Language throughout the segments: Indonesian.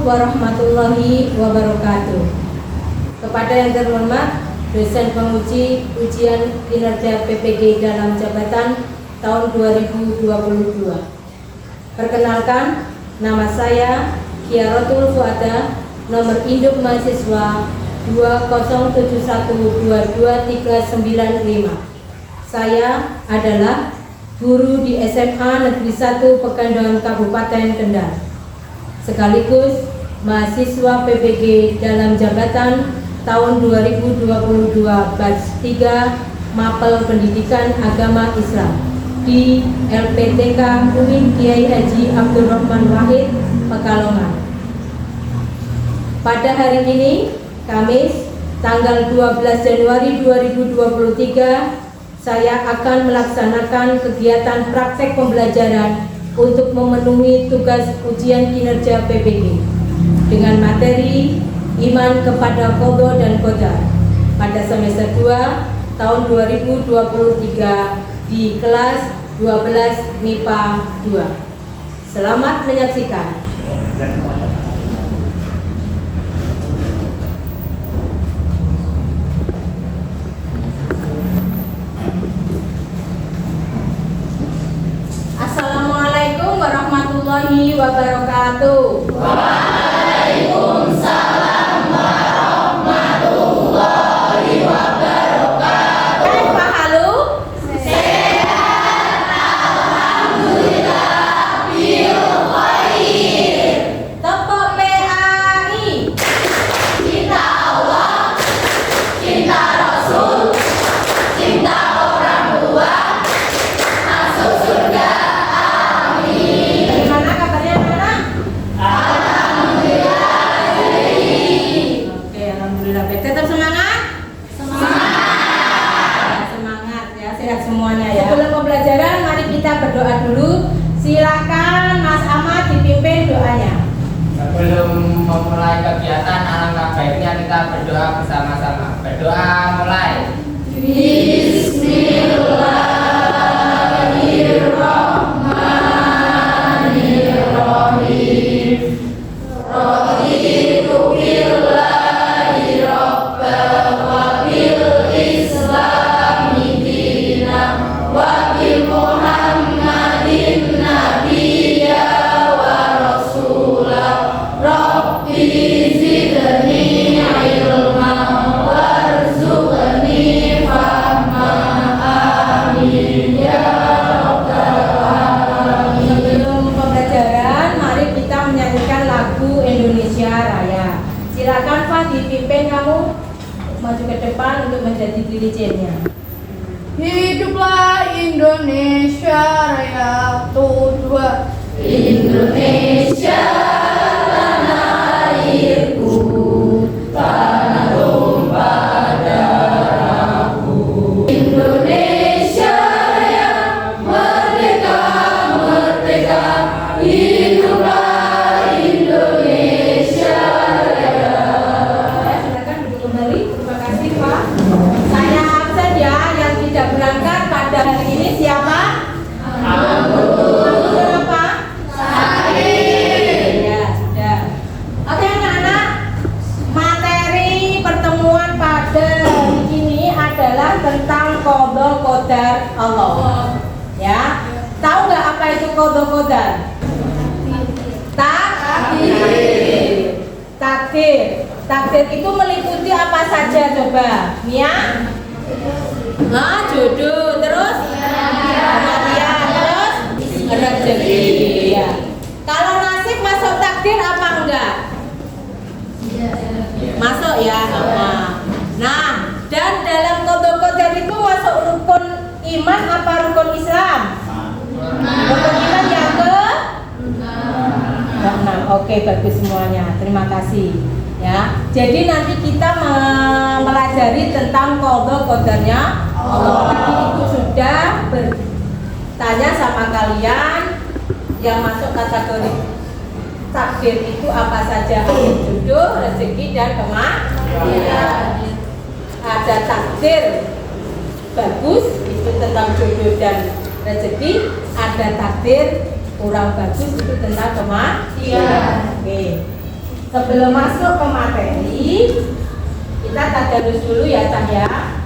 warahmatullahi wabarakatuh. Kepada yang terhormat dosen penguji ujian kinerja PPG dalam jabatan tahun 2022. Perkenalkan, nama saya Kiarotul Fuada, nomor induk mahasiswa 207122395. Saya adalah guru di SMA Negeri 1 Pekanbaru Kabupaten Kendal, sekaligus mahasiswa PPG dalam jabatan tahun 2022 batch 3 Mapel Pendidikan Agama Islam di LPTK UIN Kiai Haji Abdul Rahman Wahid, Pekalongan. Pada hari ini, Kamis, tanggal 12 Januari 2023, saya akan melaksanakan kegiatan praktek pembelajaran untuk memenuhi tugas ujian kinerja PPG dengan materi Iman kepada Qadha dan Qadar pada semester 2 tahun 2023 di kelas 12 MIPA 2. Selamat menyaksikan. Assalamualaikum warahmatullahi wabarakatuh. Waalaikumsalam warahmatullahi wabarakatuh. Kaifa halu? Sehat, alhamdulillah, bil khair. Tepuk PAI. Cinta Allah, cinta Rasul, cinta orang tua, masuk surga. Gimana kabarnya anak-anak? Alhamdulillah. Oke, alhamdulillah baik. Tetap semangat? Semangat ya, sehat semuanya ya. Sebelum pembelajaran, mari kita berdoa dulu. Silakan Mas Ahmad dipimpin doanya. Sebelum memulai kegiatan, alangkah baiknya kita berdoa bersama-sama. Berdoa mulai. Bismillahirrahmanirrahim. Raditu billahi rabban wa bil islami dinan wa bi Muhammadin nabiyya wa rasulah. Rabbi zidni ilman warzuqni fahma. Amin ya rabbal alamin. Sebelum pembelajaran, mari kita menyanyikan lagu Indonesia Raya. Silakan Pak dipimpin, kamu maju ke depan untuk menjadi dirijennya. Hiduplah Indonesia Raya Tua. Indonesia tanah airku, tanah tumpah darahku. Indonesia Raya merdeka, merdeka. Hiduplah Indonesia Raya. Silakan duduk kembali. Terima kasih Pak. Saya absen ya, yang tidak berangkat pada hari ini siapa? Kenapa? Ya, sudah. Oke anak-anak, materi pertemuan pada hari ini adalah tentang qadha qadar Allah. Ya, tahu nggak apa itu qadha qadar? Takdir. Takdir. Takdir itu meliputi apa saja coba? Mia? Jodoh, terus kematian, terus rezeki. Ya. Kalau nasib masuk takdir apa enggak? Masuk ya. Nah, dan dalam qadha qadar itu masuk rukun iman apa rukun Islam? Rukun iman yang ke? Nah, oke, bagus semuanya. Terima kasih. Ya, jadi nanti kita mempelajari tentang qadha qadarnya Allah. Tadi itu sudah bertanya sama kalian yang masuk kategori takdir itu apa saja? Jodoh, rezeki, dan kematian. Ada takdir bagus itu tentang jodoh dan rezeki, ada takdir kurang bagus itu tentang kematian. Oke. Sebelum masuk ke materi, kita tadarus dulu ya Cah ya.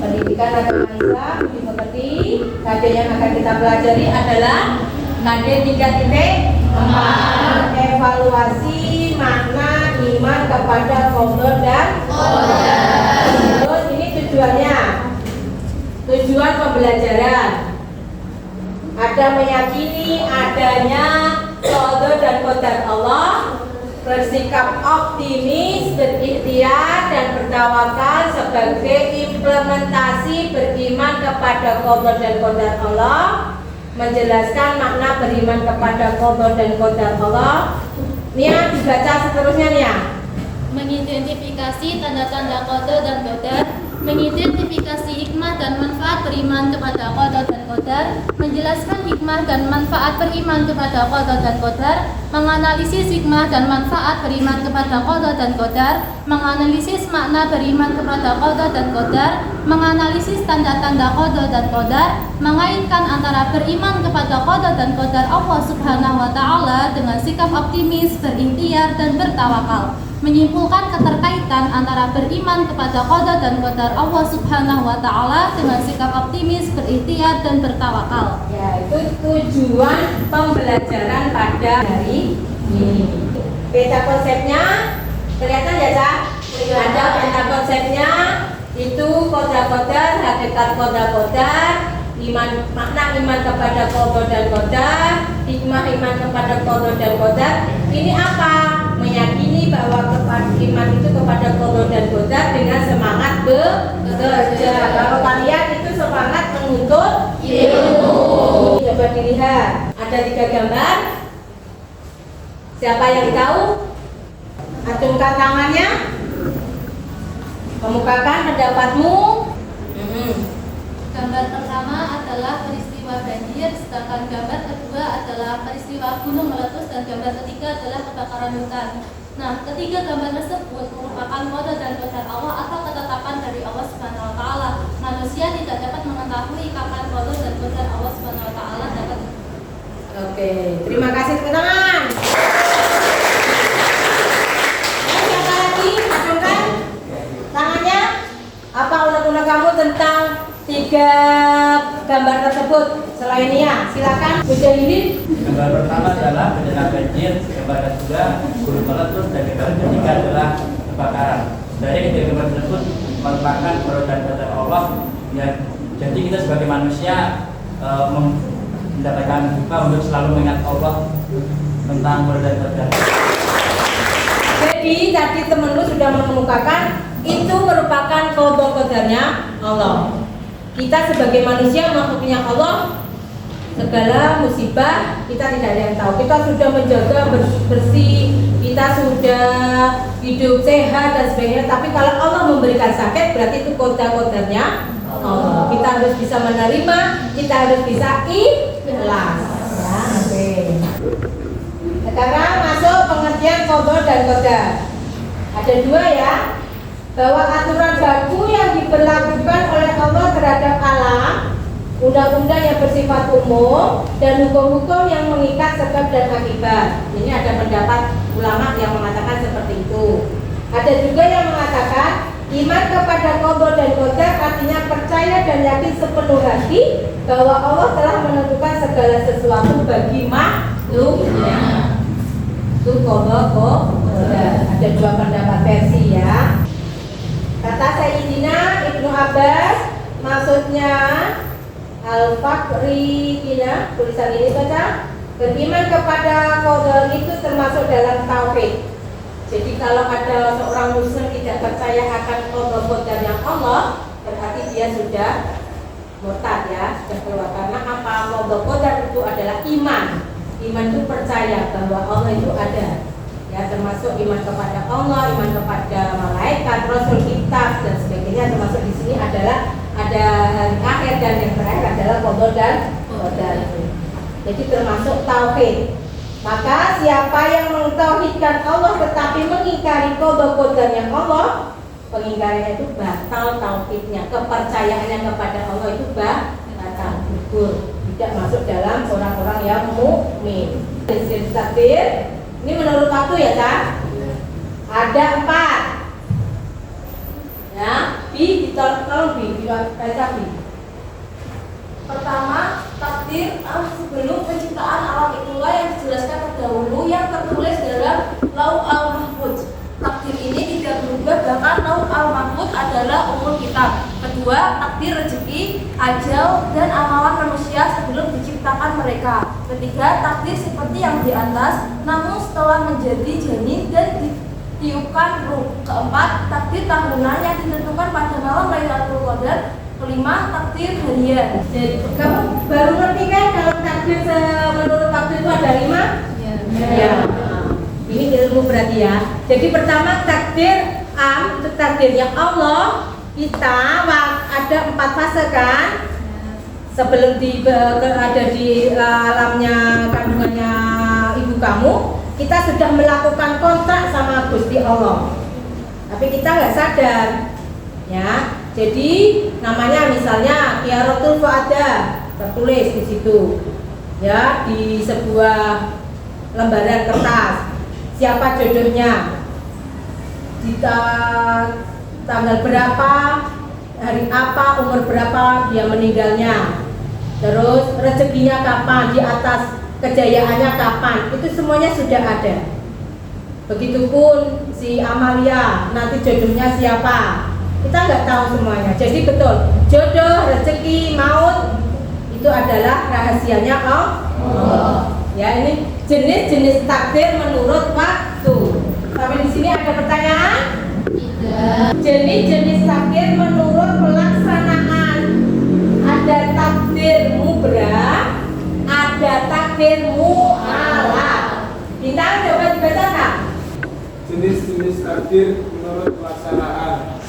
Pendidikan agama Islam dimengerti. KD yang akan kita pelajari adalah KD 3.4 evaluasi makna iman kepada qadar dan qadar. Terus ini tujuannya, tujuan pembelajaran ada meyakini adanya qadar dan qadar Allah, bersikap optimis, berikhtiar dan bertawakal sebagai implementasi beriman kepada qadar dan qadar Allah, menjelaskan makna beriman kepada qadar dan qadar Allah. Nia dibaca seterusnya Nia. Mengidentifikasi tanda-tanda qadar dan qadar, mengidentifikasi hikmah dan manfaat beriman kepada qadar dan qadar, menjelaskan hikmah dan manfaat beriman kepada qadar dan qadar, menganalisis hikmah dan manfaat beriman kepada qadar dan qadar, menganalisis makna beriman kepada qadar dan qadar, menganalisis tanda-tanda qadar dan qadar, mengaitkan antara beriman kepada qadar dan qadar Allah Subhanahu wa taala dengan sikap optimis, berikhtiar dan bertawakal. Menyimpulkan keterkaitan antara beriman kepada qadar dan qadar Allah Subhanahu wa taala dengan sikap optimis, berikhtiar dan bertawakal. Ya, itu tujuan pembelajaran pada hari ini. Peta konsepnya kelihatan ya, Cak? Ada peta konsepnya, itu qadar-qadar, hakikat qadar-qadar, iman, makna iman kepada qadar dan qadar, hikmah iman kepada qadar dan qadar. Ini apa? Meyakini bahwa iman itu kepada qadar dan qadar dengan semangat bekerja. Kalau kalian itu semangat menuntut ilmu. Coba dilihat, ada 3 gambar. Siapa yang tahu? Acungkan tangannya. Kemukakan pendapatmu. Gambar pertama adalah peristiwa banjir, sedangkan gambar kedua adalah peristiwa gunung meletus, dan gambar ketiga adalah kebakaran hutan. Nah, ketiga gambar tersebut merupakan qadar dan qadar Allah atau ketetapan dari Allah Subhanahu wa taala. Manusia tidak dapat mengetahui kapan qadar dan qadar Allah Subhanahu wa taala dapat. Oke, terima kasih, tepuk tangan. Siapa lagi? Acungkan tangannya. Apa unek-unek kamu tentang 3 gambar tersebut? Selain Nia, silakan Bu Jahidin. Gambar pertama adalah bencana banjir, gambar kedua gunung meletus, dan gambar ketiga adalah kebakaran. Dari ketiga gambar tersebut merupakan qadar dan qadar Allah. Ya, jadi kita sebagai manusia mendapatkan hikmah untuk selalu mengingat Allah tentang qadar dan qadar. Jadi tadi temen lu sudah mengemukakan itu merupakan qadar-qadarnya Allah. Kita sebagai manusia makhluknya Allah, segala musibah kita tidak ada yang tahu. Kita sudah menjaga bersih, kita sudah hidup sehat dan sebagainya. Tapi kalau Allah memberikan sakit, berarti itu qadar-qadarnya Allah. Kita harus bisa menerima, kita harus bisa ikhlas. Ya, oke. Sekarang masuk pengertian qada dan qadar. Ada dua ya, bahwa aturan baku yang diberlakukan oleh Allah terhadap alam, undang-undang yang bersifat umum, dan hukum-hukum yang mengikat sebab dan akibat. Ini ada pendapat ulama yang mengatakan seperti itu. Ada juga yang mengatakan iman kepada qada dan qadar artinya percaya dan yakin sepenuh hati bahwa Allah telah menentukan segala sesuatu bagi makhluknya. Itu qada qadar. Ada dua pendapat versi ya. Kata Sayyidina Ibnu Abbas, maksudnya Al-Fakri tulisan ini saja, beriman kepada qadar itu termasuk dalam tauhid. Jadi kalau ada seorang muslim tidak percaya akan qada qadarnya Allah, berarti dia sudah murtad ya, sudah keluar. Karena apa? Qada qadar itu adalah iman. Iman itu percaya bahwa Allah itu ada. Ya, termasuk iman kepada Allah, iman kepada malaikat, rasul, kitab dan sebagainya. Termasuk di sini adalah ada hari akhir dan yang terakhir adalah qada dan qadar. Jadi termasuk tauhid. Maka siapa yang mentauhidkan Allah tetapi mengingkari qada qadarnya Allah, pengingkarannya itu batal tauhidnya, kepercayaannya kepada Allah itu batal, gugur, tidak masuk dalam orang-orang yang mukmin. Jenis takdir ini menurut waktu ya, Cak? Ada 4. Ya, tolong baca bi. Pertama, takdir sebelum penciptaan alam itulah yang dijelaskan terdahulu yang tertulis dalam Lauh Al-Mahfuz. Takdir ini tidak berubah, bahkan Lauh Al-Mahfuz adalah umur kitab. Kedua, takdir rezeki, ajal dan amalan manusia sebelum diciptakan mereka. Ketiga, takdir seperti yang di atas, namun setelah menjadi janin dan ditiupkan ruh. Keempat, takdir tahunan yang ditentukan pada malam Lailatul Qadar. Kelima, takdir harian. Jadi kamu baru ngerti kan kalau takdir menurut waktu itu ada 5? Ya. Ini ilmu berarti ya. Jadi pertama takdir itu takdirnya Allah. Kita ada 4 fase kan? Sebelum ada di alamnya kandungannya ibu kamu, kita sudah melakukan kontrak sama Gusti Allah. Tapi kita nggak sadar, ya. Jadi namanya misalnya Qiyaratul Fuada tertulis di situ, ya, di sebuah lembaran kertas. Siapa jodohnya? Di tanggal berapa? Hari apa? Umur berapa dia meninggalnya? Terus rezekinya kapan? Di atas kejayaannya kapan? Itu semuanya sudah ada. Begitupun si Amalia, nanti jodohnya siapa? Kita nggak tahu semuanya. Jadi betul, jodoh, rezeki, maut itu adalah rahasianya Allah. Ya, ini jenis-jenis takdir menurut waktu. Sampai di sini ada pertanyaan? Tidak. Jenis-jenis takdir menurut pelaksanaan. Ada takdir mubrah, ada takdir mu'alaf. Bintang coba dibacakan. Jenis-jenis takdir menurut pelaksanaan.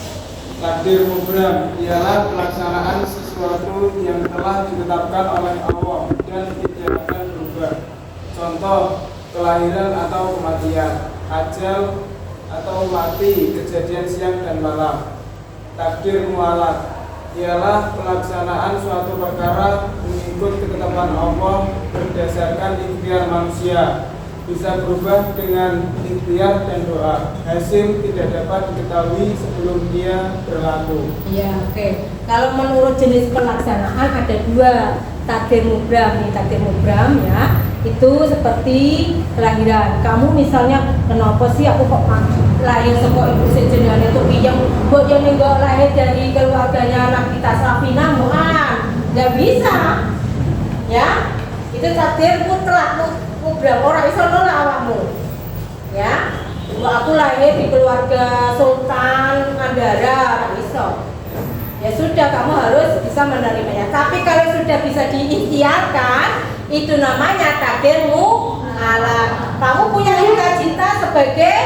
Takdir mubram ialah pelaksanaan sesuatu yang telah ditetapkan oleh Allah dan tidak akan berubah. Contoh, kelahiran atau kematian, ajal atau mati, kejadian siang dan malam. Takdir mu'alaf ialah pelaksanaan suatu perkara mengikut ketetapan Allah berdasarkan ikhtiar manusia, bisa berubah dengan ikhtiar dan doa. Hasil tidak dapat diketahui sebelum dia berlaku. Ya, oke. Kalau menurut jenis pelaksanaan ada 2 takdir mubram. Ini takdir mubram ya. Itu seperti kelahiran. Kamu misalnya kenapa sih aku kok lahir saka ibu sejenane itu piyeng, mbok yo ning lahir dari keluarganya anak kita Safina muan. Enggak bisa. Ya. Itu takdir mutlak. Berapa orang iso nolak awakmu, ya? Aku lahir di keluarga Sultan Andara, iso. Ya sudah, kamu harus bisa menerimanya. Tapi kalau sudah bisa diikhtiarkan, itu namanya takdir mu'alaf. Kamu punya cita-cita sebagai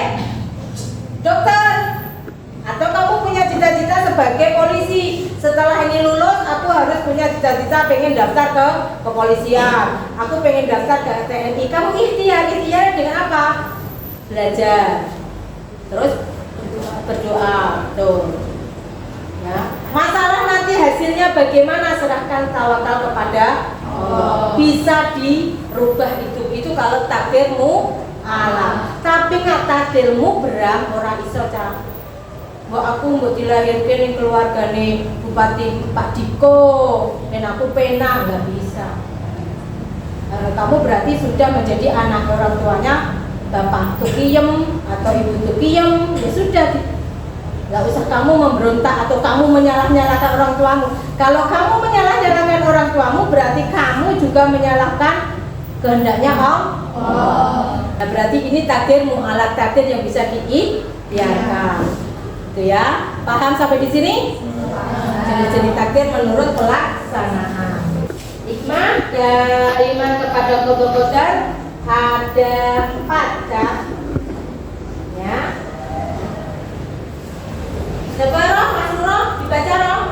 dokter, atau kamu punya cita-cita sebagai polisi. Setelah ini lulus, aku harus punya cita-cita pengen daftar ke kepolisian. Aku pengen daftar ke TNI. Kamu ikhtiar dengan apa? Belajar. Terus berdoa. Tuh. Ya. Masalah nanti hasilnya bagaimana, serahkan tawakal kepada Allah. Bisa dirubah itu kalau takdirmu alam. Tapi nggak takdirmu beram orang iso cak. Mbok aku mbok dilahirkan ning keluargane Bupati Pak Diko dan aku pena, nggak bisa. Kamu berarti sudah menjadi anak orang tuanya Bapak Tukiyem atau Ibu Tukiyem, ya sudah. Gak usah kamu memberontak atau kamu menyalah-nyalahkan orang tuamu. Kalau kamu menyalah-nyalahkan orang tuamu, berarti kamu juga menyalahkan kehendaknya Allah. Nah, berarti ini takdirmu, alat takdir yang bisa diikhtiarkan. Itu ya. Paham sampai di sini? Jenis-jenis takdir menurut pelaksanaan. Hikmah dan iman kepada qada qadar ada 4 kan? Ya. Coba Roh, Mas Roh, dibaca Roh.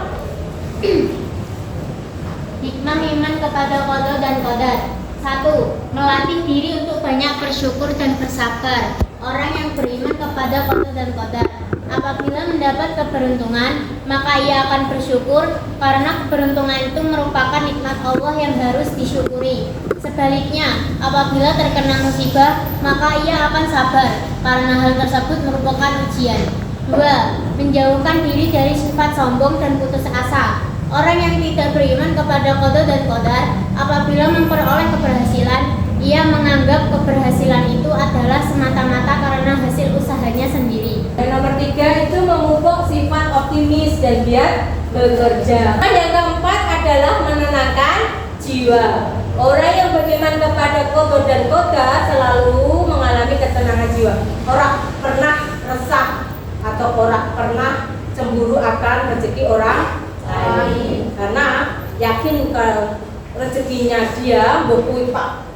Hikmah iman kepada qada dan qadar. 1. Melatih diri untuk banyak bersyukur dan bersabar. Orang yang beriman kepada qada dan qadar, apabila mendapat keberuntungan, maka ia akan bersyukur karena keberuntungan itu merupakan nikmat Allah yang harus disyukuri. Sebaliknya, apabila terkena musibah, maka ia akan sabar karena hal tersebut merupakan ujian. 2. Menjauhkan diri dari sifat sombong dan putus asa. Orang yang tidak beriman kepada qada dan qadar, apabila memperoleh keberhasilan, ia menganggap keberhasilan itu adalah semata-mata karena hasil usahanya sendiri. Dan nomor 3 itu memupuk sifat optimis dan giat bekerja. Dan yang keempat adalah menenangkan jiwa. Orang yang beriman kepada qada dan qadar selalu mengalami ketenangan jiwa. Orang pernah resah atau orang pernah cemburu akan rezeki orang lain, karena yakin kalau rezekinya dia bukui pak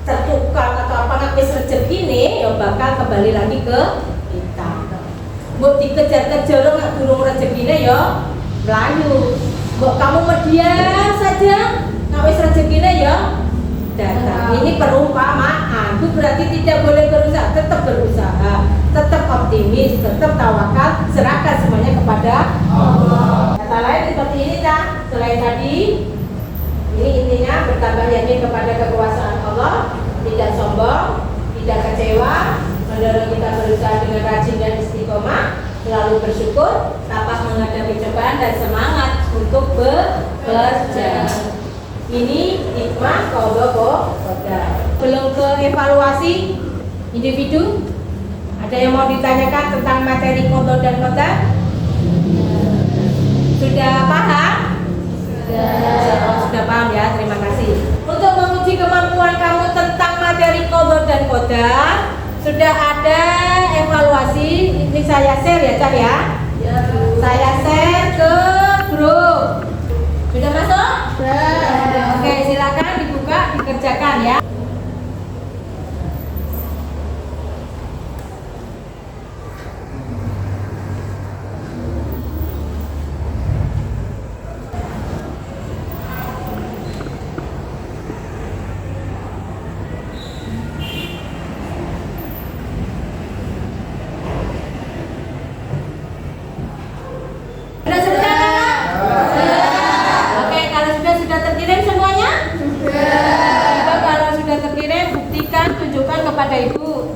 tertukar atau apa ngapis rezeki nih, ya bakal kembali lagi ke kita. Mbok dikejar-kejar nggak durung rezekinya ya melayu. Mbok kamu median saja ngapis rezekinya ya datang. Ini perumpamaan. Itu berarti tidak boleh berusaha, tetap berusaha, tetap optimis, tetap tawakal, serahkan semuanya kepada Allah. Kata lain seperti ini tak? Selain tadi, ini intinya bertambah yakin kepada kekuasaan Allah, tidak sombong, tidak kecewa, mendorong kita berusaha dengan rajin dan istiqomah, selalu bersyukur, tapak menghadapi cobaan dan semangat untuk bekerja. Ini hikmah qada qadar. Belum ke evaluasi individu. Ada yang mau ditanyakan tentang materi qada dan qadar? Sudah paham? Sudah paham ya, terima kasih. Untuk menguji kemampuan kamu tentang materi qada dan qadar, sudah ada evaluasi. Ini saya share ya, Cak ya. Saya share ke grup. Sudah masuk? Oke, silakan dibuka, dikerjakan ya. Kepada Ibu.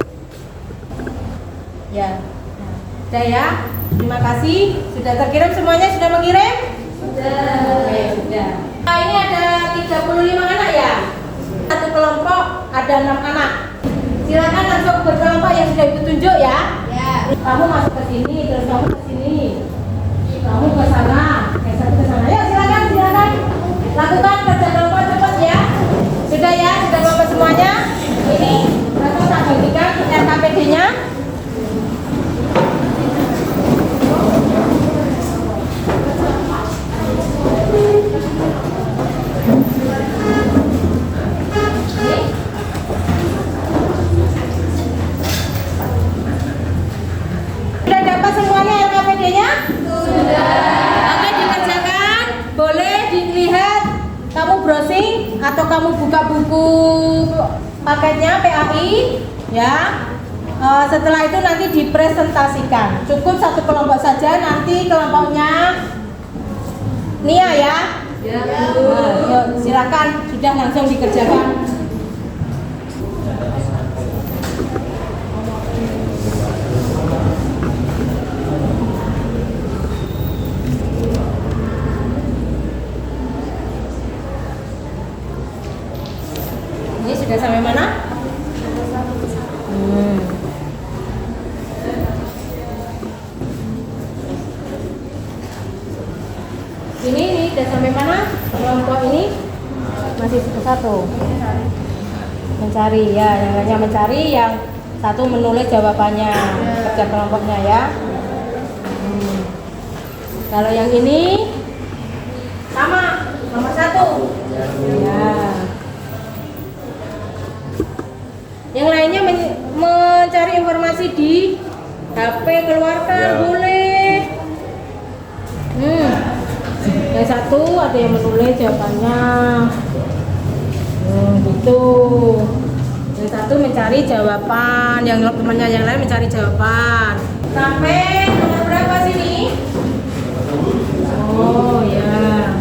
Ya. Sudah ya. Terima kasih. Sudah terkirim semuanya? Sudah mengirim? Sudah. Oke, sudah. Nah, ini ada 35 anak ya. Satu kelompok ada 6 anak. Silakan langsung berkelompok yang sudah Ibu tunjuk ya. Ya. Kamu masuk ke sini, terus kamu ke sini. Kamu ke sana, yang satu ke sana. Ya, silakan. Lakukan kerja kelompok cepat ya. Sudah ya, sudah kelompok semuanya. Ini langsung tak bagikan RKPD-nya. Sudah dapat semuanya RKPD-nya? Sudah. atau kamu buka buku paketnya PAI ya. Setelah itu nanti dipresentasikan. Cukup satu kelompok saja, nanti kelompoknya Nia ya. Ya. Yuk, silakan sudah langsung dikerjakan. Ini sudah sampai mana? Ini udah sampai mana? Kelompok ini masih satu. Mencari ya, yang lainnya mencari, yang satu menulis jawabannya, kerja kelompoknya ya. Kalau yang ini sama, nomor 1. Ya. Yang lainnya mencari informasi di HP, keluarkan boleh. Yang satu ada yang menulis jawabannya. Gitu. Yang satu mencari jawaban, yang temannya yang lain mencari jawaban. Sampai nomor berapa sini? Oh ya.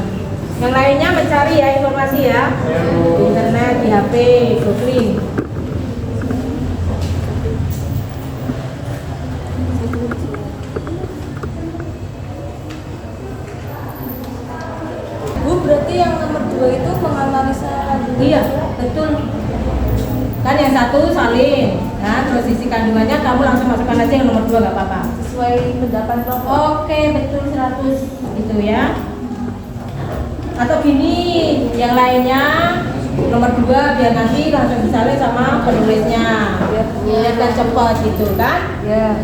Yang lainnya mencari ya informasi ya. Di internet, di HP, googling. Berarti yang nomor 2 itu menganalisa. Iya, betul. Kan yang satu salin, nah terus isi kandungannya kamu langsung masukkan aja yang nomor 2 nggak apa-apa. Sesuai pendapat kelompok. Oke, betul 100 gitu ya. Atau gini, yang lainnya nomor 2 biar nanti langsung disalin sama penulisnya. Biar kan cepat gitu kan? Ya.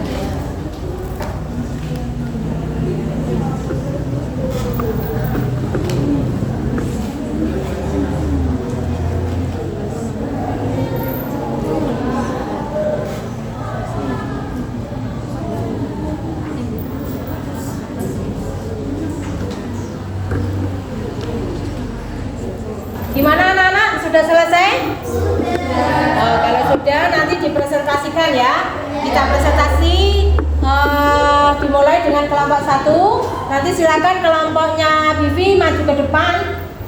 Gimana anak-anak? Sudah selesai? Sudah. Oh, kalau sudah nanti dipresentasikan ya. Kita presentasi dimulai dengan kelompok 1. Nanti silakan kelompoknya Bibi maju ke depan.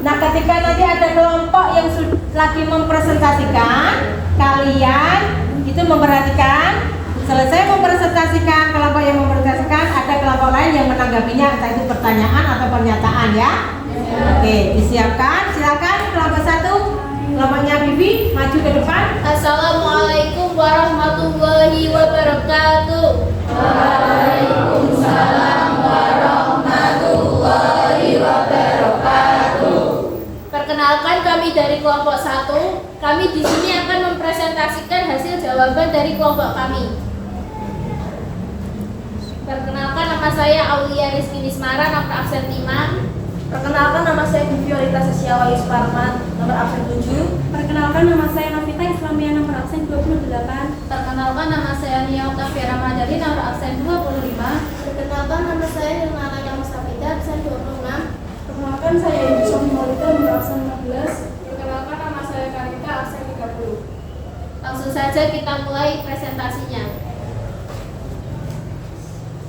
Nah, ketika nanti ada kelompok yang lagi mempresentasikan, kalian itu memperhatikan. Selesai mempresentasikan, kelompok yang mempresentasikan, ada kelompok lain yang menanggapinya, entah itu pertanyaan atau pernyataan ya. Oke, disiapkan. Silakan kelompok 1, kelompoknya Bibi maju ke depan. Assalamualaikum warahmatullahi wabarakatuh. Waalaikumsalam warahmatullahi wabarakatuh. Perkenalkan, kami dari kelompok 1. Kami di sini akan mempresentasikan hasil jawaban dari kelompok kami. Perkenalkan, nama saya Aulia Rizky Nismara, nomor absen 5. Perkenalkan, nama saya Violeta Sesiawa Yusparman, nomor absen 7. Perkenalkan, nama saya Novita Islamia, nomor absen 28. Perkenalkan, nama saya Nia Octavia Ramadhani, nomor absen 25. Perkenalkan, nama saya Hilma Ananda Mustafida, absen 26. Perkenalkan, saya Ibu Sofi Maulida, nomor absen 14. Perkenalkan, nama saya Karika, absen 30. Langsung saja kita mulai presentasinya.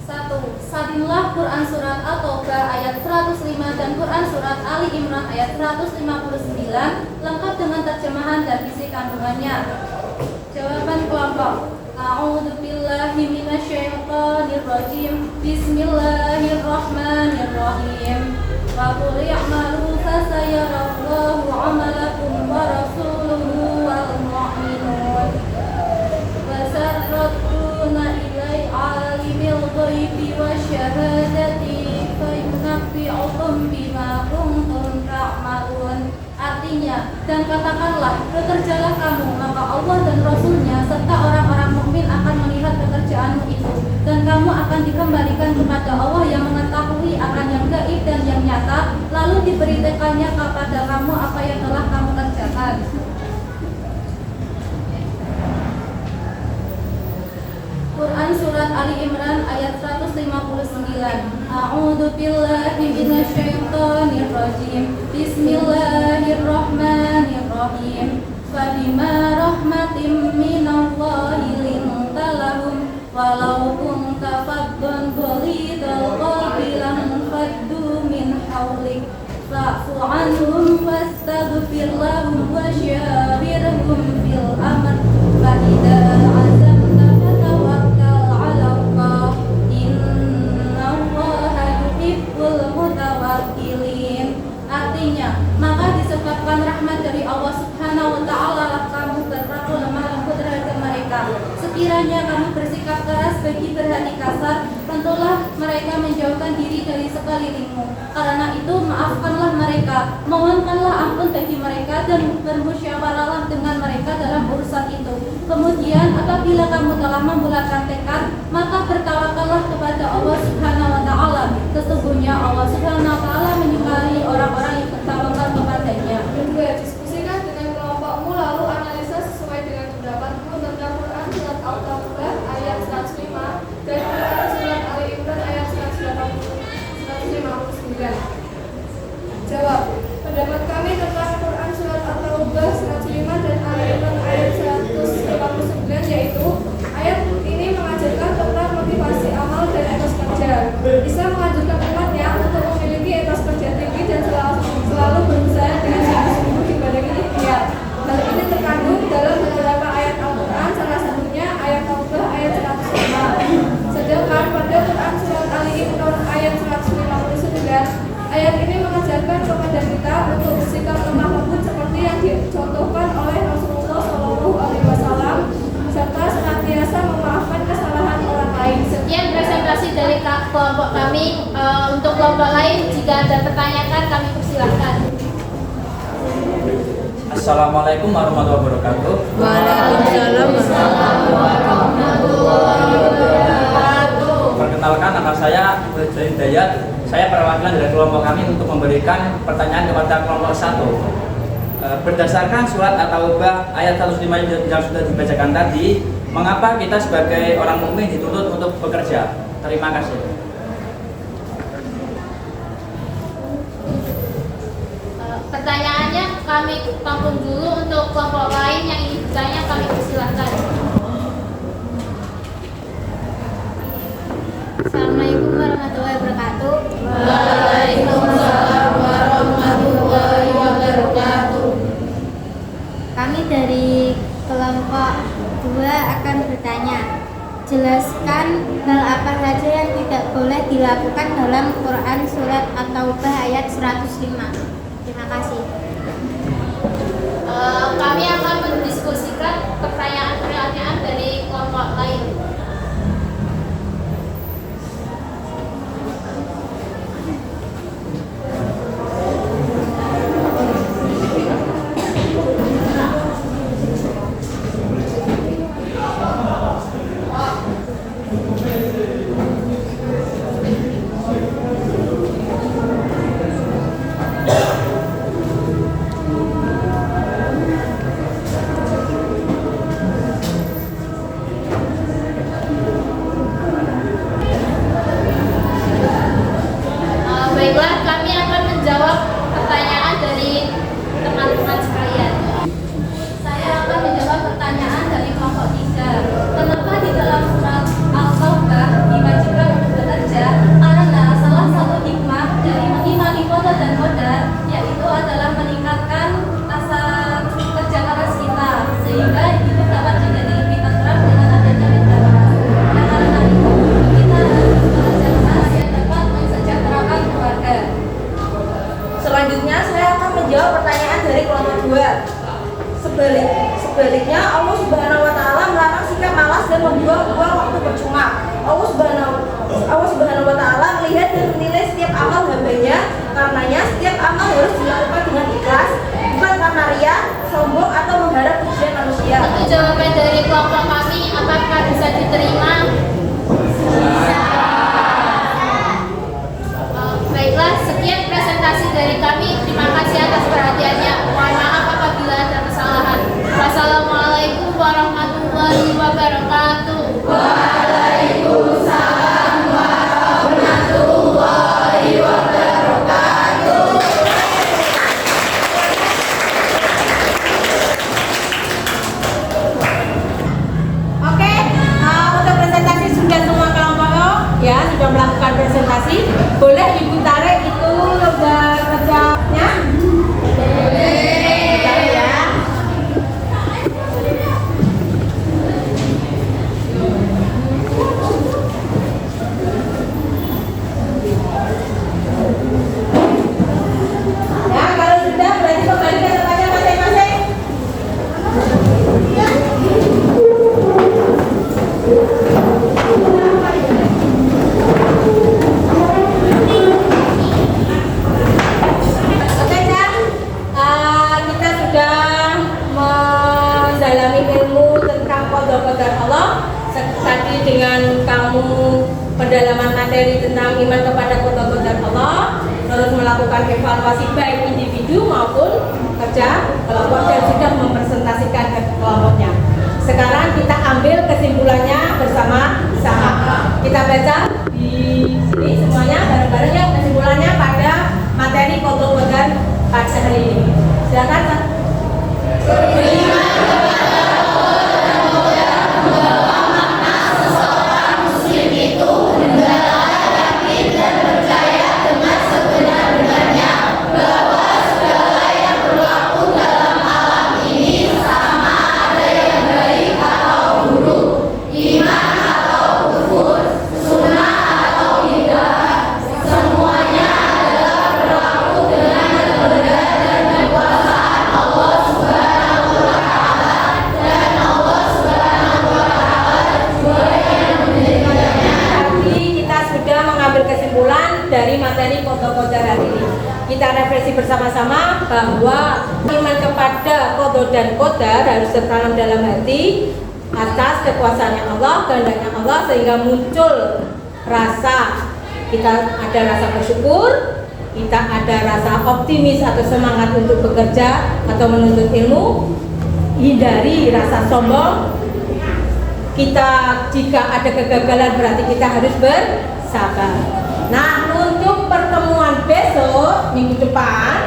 1. Sadinlah Quran Surat At-Taubah ayat 105 dan Quran Surat Ali Imran ayat 159 lengkap dengan terjemahan dan isi kandungannya. Jawaban kelompok. A'udzu billahi minasyaitonir rajim. Bismillahirrahmanirrahim. Wa qul i'malu fasayarallahu 'amalakum wa rasuluhu wal mu'minun. Wasarratuna ilai alimil ghaibi wasyahadati fayunabbi'ukum bima kuntum ta'malun. Artinya, dan katakanlah, bekerjalah kamu, maka Allah dan Rasulnya serta orang-orang mukmin akan melihat pekerjaanmu itu, dan kamu akan dikembalikan kepada Allah yang mengetahui akan yang gaib dan yang nyata, lalu diberitakannya kepada kamu apa yang telah kamu kerjakan. Quran Surat Ali Imran ayat 159. A'udzu billahi minasyaitonir rajim. Bismillahirrahmanirrahim. واستغفر لهم وشاورهم في الأمر فإذا عزمت فتوكل على الله إن الله يحب المتوكلين. Artinya, maka disebabkan rahmat dari Allah Subhanahu wa Ta'ala kamu berlaku lemah lembut terhadap mereka. Sekiranya kamu bersikap keras bagi berhati kasar, tentulah mereka menjauhkan diri dari sekelilingmu. Karena itu maafkanlah mereka, mohonkanlah ampun bagi mereka dan bermusyawarahlah dengan mereka dalam urusan itu. Kemudian apabila kamu telah membulatkan tekad, maka bertawakallah kepada Allah Subhanahu wa Ta'ala. Sesungguhnya Allah Subhanahu wa Ta'ala menyukai orang-orang yang bertawakal kepadanya. Kedua, diskusikan dengan kelompokmu lalu analisa sesuai dengan pendapatmu tentang Quran surat Al-Taubah ayat 105 dan Quran surat Ali Imran ayat 159. Jawab, pendapat kami tentang Quran surat Al-Taubah 105 dan Ali Imran ayat 159 yaitu ayat ini mengajarkan tentang motivasi amal dan etos kerja. Bisa mengajarkan umatnya untuk memiliki etos kerja tinggi dan selalu berusaha dengan sungguh-sungguh dibanding ikhtiar. Hal ini terkandung dalam beberapa ayat Al-Quran, salah satunya ayat Taubah ayat 105. Sedangkan pada Quran surat Ali Imran ayat 159, ayat ini mengajarkan kepada kita untuk bersikap lemah lembut seperti yang dicontohkan oleh Rasulullah SAW, serta senantiasa memaafkan kesalahan orang lain. Sekian presentasi dari kelompok kami. Untuk kelompok lain, jika ada pertanyaan kami persilahkan. Assalamualaikum warahmatullahi wabarakatuh. Waalaikumsalam warahmatullahi wabarakatuh. Perkenalkan, nama saya Ibrahim Dayat. Saya perwakilan dari kelompok kami untuk memberikan pertanyaan kepada kelompok 1. Berdasarkan surat At-Taubah ayat 105 yang sudah dibacakan tadi, mengapa kita sebagai orang mukmin dituntut untuk bekerja? Terima kasih. Pertanyaannya kami tampung dulu. Untuk kelompok lain yang ingin bertanya kami persilahkan. Assalamualaikum warahmatullahi wabarakatuh. Waalaikumsalam warahmatullahi wabarakatuh. Kami dari kelompok 2 akan bertanya. Jelaskan hal apa saja yang tidak boleh dilakukan dalam Quran surat At-Taubah ayat 105. Terima kasih. Kami akan mendiskusikan pertanyaan-pertanyaan dari kelompok lain. Baiklah, kami akan menjawab pertanyaan dari teman-teman sekalian. Saya akan menjawab pertanyaan dari kelompok 3. Kenapa di dalam surat Al-Taubah diwajibkan untuk bekerja? Karena salah satu hikmah dari mengimani qada dan qadar yaitu adalah meningkatkan rasa kerja keras kita, sehingga hidup dapat menjadi lebih tentram dengan adanya rencana. Karena itu kita harus bekerja keras yang dapat mensejahterakan keluarga. Selanjutnya saya akan menjawab pertanyaan dari kelompok 2. Sebaliknya Allah Subhanahu wa Ta'ala melarang sikap malas dan membuang-buang waktu percuma. Allah Subhanahu wa Ta'ala melihat dan menilai setiap amal hambanya. Karenanya setiap amal harus dilakukan dengan ikhlas, bukan karena ria, sombong atau mengharap pujian manusia. Untuk jawaban dari kelompok kami, apakah bisa diterima? Baiklah, sekian presentasi dari kami. Terima kasih atas perhatiannya. Mohon maaf apabila ada kesalahan. Wassalamualaikum warahmatullahi wabarakatuh. Waalaikumsalam warahmatullahi wabarakatuh. Oke, untuk dengan kamu pendalaman materi tentang iman kepada qadar Allah, terus melakukan evaluasi baik individu maupun kerja kelompok dan sudah mempresentasikan ke kelompoknya. Sekarang kita ambil kesimpulannya bersama-sama. Kita baca di sini semuanya bareng-bareng ya kesimpulannya pada materi qadar pada hari ini. Silakan. Dari materi qadar hari ini kita refleksi bersama-sama bahwa iman kepada qada dan qadar harus tertanam dalam hati atas kekuasaannya Allah, kehendaknya Allah, sehingga muncul rasa kita ada rasa bersyukur, kita ada rasa optimis atau semangat untuk bekerja atau menuntut ilmu, hindari rasa sombong. Kita jika ada kegagalan berarti kita harus bersabar. Nah, untuk pertemuan besok minggu depan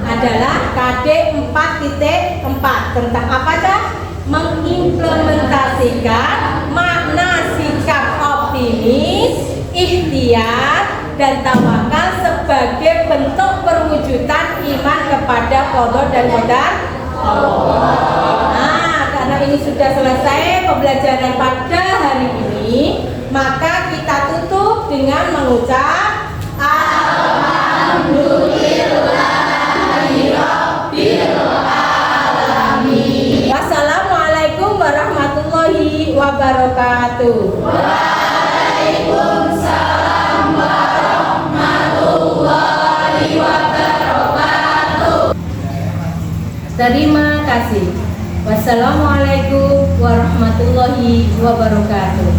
adalah KD 4.4 tentang apa Cak? Mengimplementasikan makna sikap optimis, ikhtiar dan tawakal sebagai bentuk perwujudan iman kepada qada dan qadar Allah. Nah, karena ini sudah selesai pembelajaran pada hari ini, maka kita tutup dengan mengucap Alhamdulillahirobbilalamin. Wassalamualaikum warahmatullahi wabarakatuh. Waalaikumsalam warahmatullahi wabarakatuh. Terima kasih. Wassalamualaikum warahmatullahi wabarakatuh.